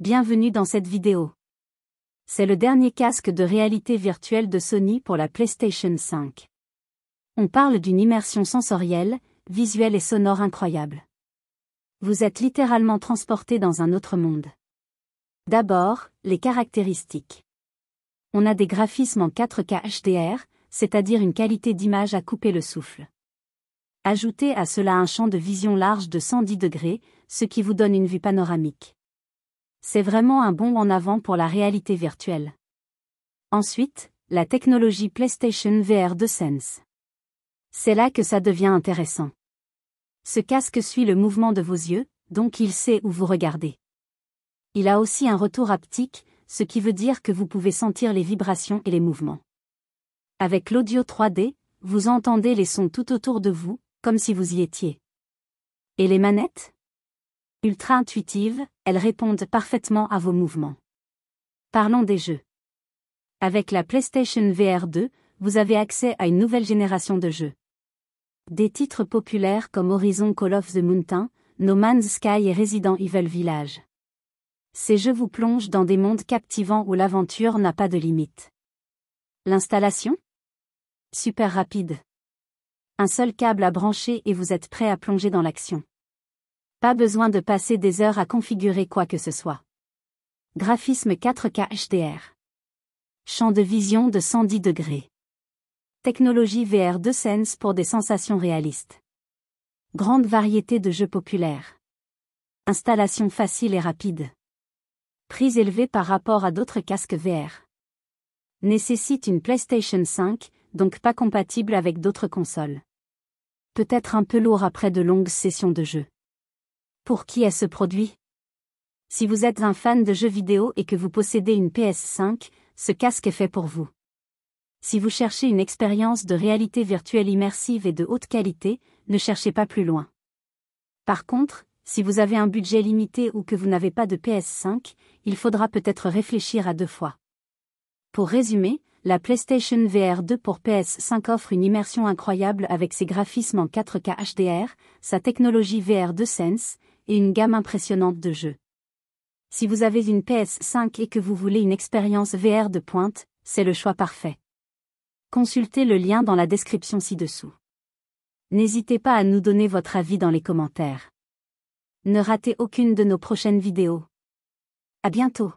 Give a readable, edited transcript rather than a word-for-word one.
Bienvenue dans cette vidéo. C'est le dernier casque de réalité virtuelle de Sony pour la PlayStation 5. On parle d'une immersion sensorielle, visuelle et sonore incroyable. Vous êtes littéralement transporté dans un autre monde. D'abord, les caractéristiques. On a des graphismes en 4K HDR, c'est-à-dire une qualité d'image à couper le souffle. Ajoutez à cela un champ de vision large de 110 degrés, ce qui vous donne une vue panoramique. C'est vraiment un bond en avant pour la réalité virtuelle. Ensuite, la technologie PlayStation VR 2 Sense. C'est là que ça devient intéressant. Ce casque suit le mouvement de vos yeux, donc il sait où vous regardez. Il a aussi un retour haptique, ce qui veut dire que vous pouvez sentir les vibrations et les mouvements. Avec l'audio 3D, vous entendez les sons tout autour de vous, comme si vous y étiez. Et les manettes ? Ultra intuitives, elles répondent parfaitement à vos mouvements. Parlons des jeux. Avec la PlayStation VR 2, vous avez accès à une nouvelle génération de jeux. Des titres populaires comme Horizon Call of the Mountain, No Man's Sky et Resident Evil Village. Ces jeux vous plongent dans des mondes captivants où l'aventure n'a pas de limite. L'installation ? Super rapide. Un seul câble à brancher et vous êtes prêt à plonger dans l'action. Pas besoin de passer des heures à configurer quoi que ce soit. Graphisme 4K HDR. Champ de vision de 110 degrés. Technologie VR 2 Sense pour des sensations réalistes. Grande variété de jeux populaires. Installation facile et rapide. Prix élevé par rapport à d'autres casques VR. Nécessite une PlayStation 5, donc pas compatible avec d'autres consoles. Peut-être un peu lourd après de longues sessions de jeu. Pour qui est ce produit ? Si vous êtes un fan de jeux vidéo et que vous possédez une PS5, ce casque est fait pour vous. Si vous cherchez une expérience de réalité virtuelle immersive et de haute qualité, ne cherchez pas plus loin. Par contre, si vous avez un budget limité ou que vous n'avez pas de PS5, il faudra peut-être réfléchir à deux fois. Pour résumer, la PlayStation VR 2 pour PS5 offre une immersion incroyable avec ses graphismes en 4K HDR, sa technologie VR 2 Sense, et une gamme impressionnante de jeux. Si vous avez une PS5 et que vous voulez une expérience VR de pointe, c'est le choix parfait. Consultez le lien dans la description ci-dessous. N'hésitez pas à nous donner votre avis dans les commentaires. Ne ratez aucune de nos prochaines vidéos. À bientôt.